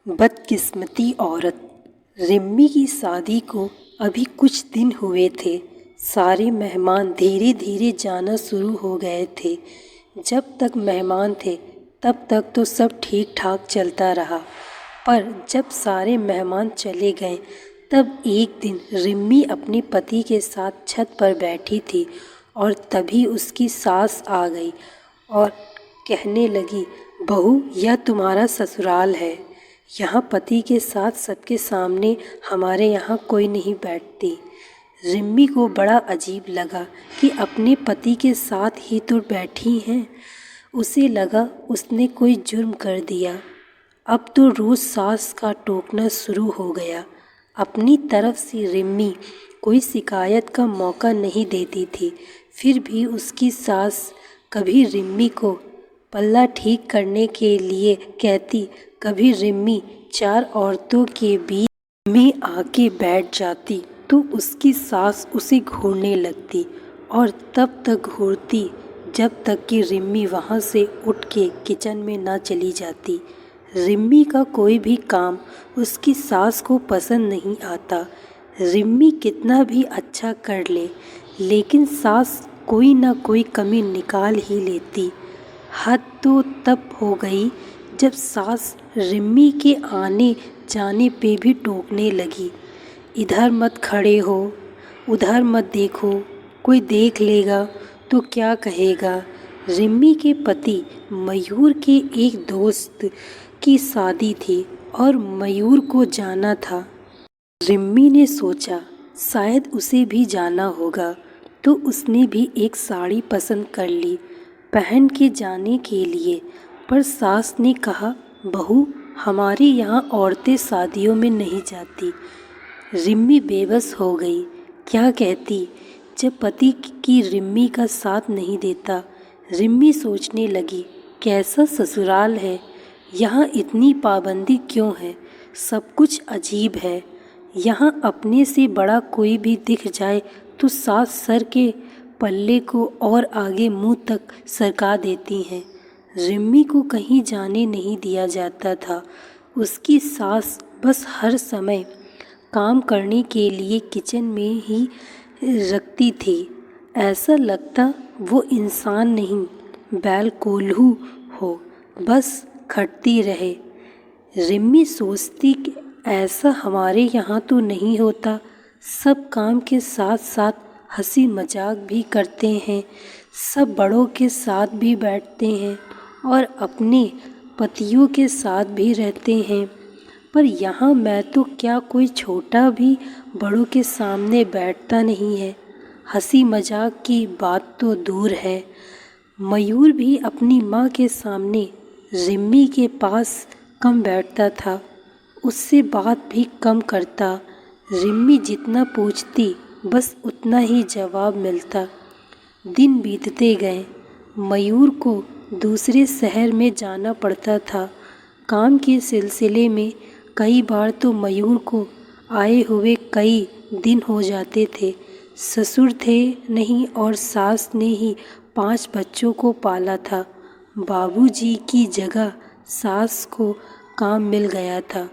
बदकिस्मती औरत। रिम्मी की शादी को अभी कुछ दिन हुए थे। सारे मेहमान धीरे धीरे जाना शुरू हो गए थे। जब तक मेहमान थे तब तक तो सब ठीक ठाक चलता रहा, पर जब सारे मेहमान चले गए तब एक दिन रिम्मी अपने पति के साथ छत पर बैठी थी और तभी उसकी सास आ गई और कहने लगी, बहू, यह तुम्हारा ससुराल है। यहाँ पति के साथ सबके सामने हमारे यहाँ कोई नहीं बैठती। रिम्मी को बड़ा अजीब लगा कि अपने पति के साथ ही तो बैठी हैं। उसे लगा उसने कोई जुर्म कर दिया। अब तो रोज़ सास का टोकना शुरू हो गया। अपनी तरफ से रिम्मी कोई शिकायत का मौका नहीं देती थी, फिर भी उसकी सास कभी रिम्मी को पल्ला ठीक करने के लिए कहती, कभी रिम्मी चार औरतों के बीच में आके बैठ जाती तो उसकी सास उसे घूरने लगती और तब तक घूरती जब तक कि रिम्मी वहाँ से उठ के किचन में ना चली जाती। रिम्मी का कोई भी काम उसकी सास को पसंद नहीं आता। रिम्मी कितना भी अच्छा कर ले, लेकिन सास कोई ना कोई कमी निकाल ही लेती। हद तो तब हो गई जब सास रिम्मी के आने जाने पे भी टोकने लगी। इधर मत खड़े हो, उधर मत देखो, कोई देख लेगा तो क्या कहेगा। रिम्मी के पति मयूर के एक दोस्त की शादी थी और मयूर को जाना था। रिम्मी ने सोचा शायद उसे भी जाना होगा, तो उसने भी एक साड़ी पसंद कर ली पहन के जाने के लिए। पर सास ने कहा, बहू, हमारे यहाँ औरतें शादियों में नहीं जाती। रिम्मी बेबस हो गई। क्या कहती जब पति की रिम्मी का साथ नहीं देता। रिम्मी सोचने लगी, कैसा ससुराल है, यहाँ इतनी पाबंदी क्यों है। सब कुछ अजीब है। यहाँ अपने से बड़ा कोई भी दिख जाए तो सास सर के पल्ले को और आगे मुंह तक सरका देती हैं। रिम्मी को कहीं जाने नहीं दिया जाता था। उसकी सास बस हर समय काम करने के लिए किचन में ही रखती थी। ऐसा लगता वो इंसान नहीं, बैल कोल्हू हो, बस खटती रहे। रिम्मी सोचती कि ऐसा हमारे यहाँ तो नहीं होता। सब काम के साथ साथ हंसी मजाक भी करते हैं, सब बड़ों के साथ भी बैठते हैं और अपने पतियों के साथ भी रहते हैं। पर यहाँ मैं तो क्या कोई छोटा भी बड़ों के सामने बैठता नहीं है। हंसी मजाक की बात तो दूर है। मयूर भी अपनी माँ के सामने रिम्मी के पास कम बैठता था, उससे बात भी कम करता। रिम्मी जितना पूछती बस उतना ही जवाब मिलता। दिन बीतते गए। मयूर को दूसरे शहर में जाना पड़ता था। काम के सिलसिले में कई बार तो मयूर को आए हुए कई दिन हो जाते थे। ससुर थे नहीं और सास ने ही 5 बच्चों को पाला था। बाबूजी की जगह सास को काम मिल गया था,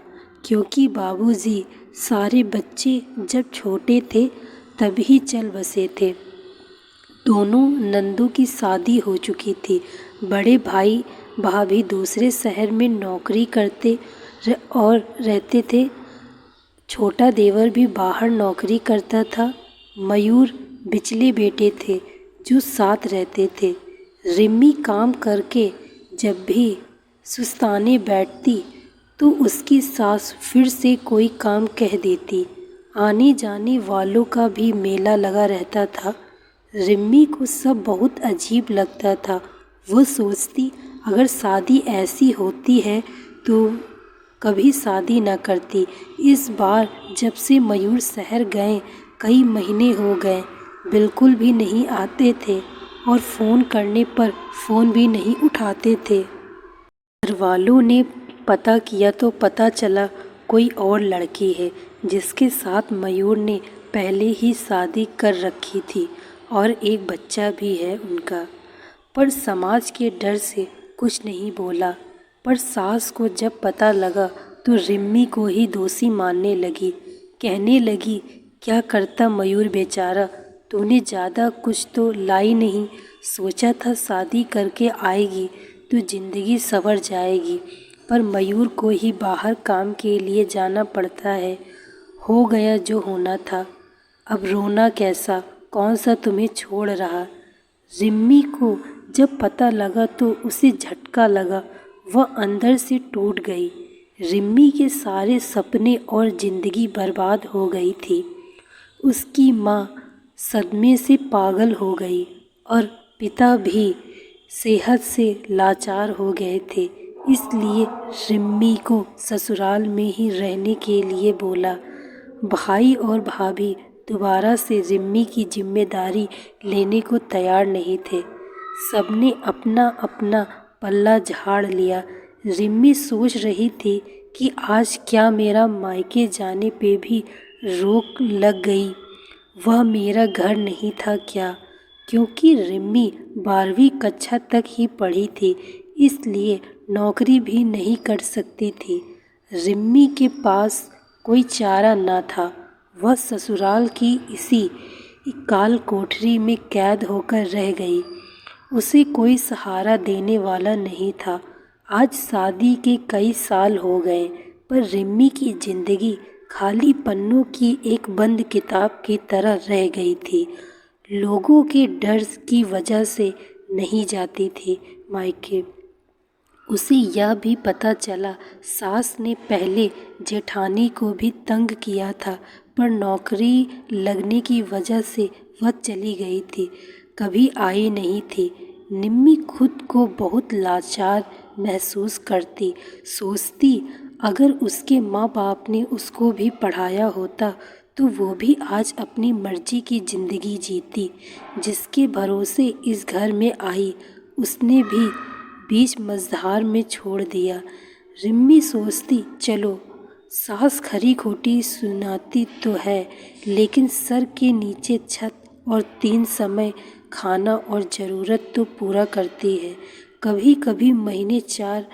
क्योंकि बाबूजी सारे बच्चे जब छोटे थे तभी चल बसे थे। दोनों नंदों की शादी हो चुकी थी। बड़े भाई भाभी दूसरे शहर में नौकरी करते और रहते थे। छोटा देवर भी बाहर नौकरी करता था। मयूर बिचले बेटे थे जो साथ रहते थे। रिम्मी काम करके जब भी सुस्ताने बैठती तो उसकी सास फिर से कोई काम कह देती। आने जाने वालों का भी मेला लगा रहता था। रिम्मी को सब बहुत अजीब लगता था। वो सोचती, अगर शादी ऐसी होती है तो कभी शादी न करती। इस बार जब से मयूर शहर गए कई महीने हो गए, बिल्कुल भी नहीं आते थे और फ़ोन करने पर फ़ोन भी नहीं उठाते थे। घरवालों ने पता किया तो पता चला कोई और लड़की है जिसके साथ मयूर ने पहले ही शादी कर रखी थी और एक बच्चा भी है उनका। पर समाज के डर से कुछ नहीं बोला। पर सास को जब पता लगा तो रिम्मी को ही दोषी मानने लगी। कहने लगी, क्या करता मयूर बेचारा, तूने ज़्यादा कुछ तो लाई नहीं। सोचा था शादी करके आएगी तो ज़िंदगी संवर जाएगी, पर मयूर को ही बाहर काम के लिए जाना पड़ता है। हो गया जो होना था, अब रोना कैसा, कौन सा तुम्हें छोड़ रहा। रिम्मी को जब पता लगा तो उसे झटका लगा, वह अंदर से टूट गई। रिम्मी के सारे सपने और ज़िंदगी बर्बाद हो गई थी। उसकी माँ सदमे से पागल हो गई और पिता भी सेहत से लाचार हो गए थे। इसलिए रिम्मी को ससुराल में ही रहने के लिए बोला। भाई और भाभी दोबारा से रिम्मी की जिम्मेदारी लेने को तैयार नहीं थे। सबने अपना अपना पल्ला झाड़ लिया। रिम्मी सोच रही थी कि आज क्या मेरा मायके जाने पे भी रोक लग गई। वह मेरा घर नहीं था क्या? क्योंकि रिम्मी 12वीं कक्षा तक ही पढ़ी थी, इसलिए नौकरी भी नहीं कर सकती थी। रिम्मी के पास कोई चारा न था। वह ससुराल की इसी काल कोठरी में कैद होकर रह गई। उसे कोई सहारा देने वाला नहीं था। आज शादी के कई साल हो गए, पर रिम्मी की जिंदगी खाली पन्नों की एक बंद किताब की तरह रह गई थी। लोगों के डर की वजह से नहीं जाती थी मायके। उसे यह भी पता चला, सास ने पहले जेठानी को भी तंग किया था, पर नौकरी लगने की वजह से वह चली गई थी, कभी आई नहीं थी। निम्मी खुद को बहुत लाचार महसूस करती। सोचती, अगर उसके माँ बाप ने उसको भी पढ़ाया होता तो वो भी आज अपनी मर्जी की ज़िंदगी जीती। जिसके भरोसे इस घर में आई, उसने भी बीच मझधार में छोड़ दिया। रिम्मी सोचती, चलो सास खरी खोटी सुनाती तो है, लेकिन सर के नीचे छत और 3 समय खाना और ज़रूरत तो पूरा करती है। कभी कभी 4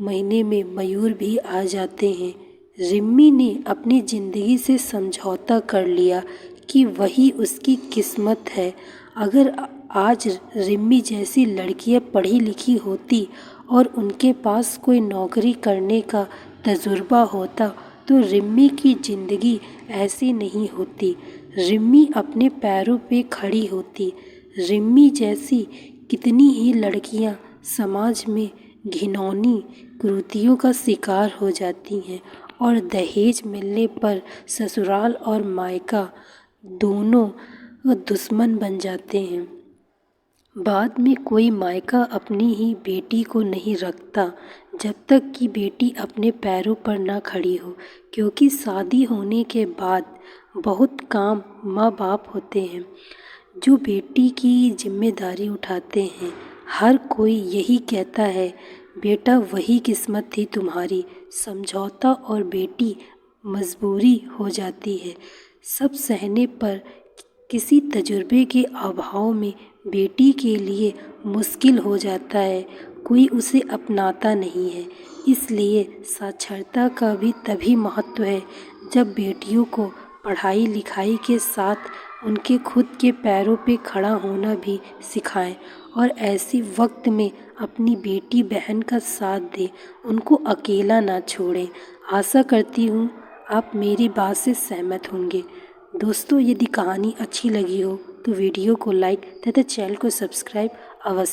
महीने में मयूर भी आ जाते हैं। रिम्मी ने अपनी ज़िंदगी से समझौता कर लिया कि वही उसकी किस्मत है। अगर आज रिम्मी जैसी लड़कियां पढ़ी लिखी होती और उनके पास कोई नौकरी करने का तजुर्बा होता तो रिम्मी की ज़िंदगी ऐसी नहीं होती। रिम्मी अपने पैरों पे खड़ी होती। रिम्मी जैसी कितनी ही लड़कियां समाज में घिनौनी कुरीतियों का शिकार हो जाती हैं और दहेज मिलने पर ससुराल और मायका दोनों दुश्मन बन जाते हैं। बाद में कोई मायका अपनी ही बेटी को नहीं रखता जब तक कि बेटी अपने पैरों पर ना खड़ी हो, क्योंकि शादी होने के बाद बहुत काम माँ बाप होते हैं जो बेटी की जिम्मेदारी उठाते हैं। हर कोई यही कहता है, बेटा वही किस्मत थी तुम्हारी। समझौता और बेटी मजबूरी हो जाती है। सब सहने पर किसी तजुर्बे के अभाव में बेटी के लिए मुश्किल हो जाता है। कोई उसे अपनाता नहीं है। इसलिए साक्षरता का भी तभी महत्व है जब बेटियों को पढ़ाई लिखाई के साथ उनके खुद के पैरों पे खड़ा होना भी सिखाएं और ऐसे वक्त में अपनी बेटी बहन का साथ दें, उनको अकेला ना छोड़ें। आशा करती हूँ आप मेरी बात से सहमत होंगे। दोस्तों, यदि कहानी अच्छी लगी हो तो वीडियो को लाइक तथा चैनल को सब्सक्राइब अवश्य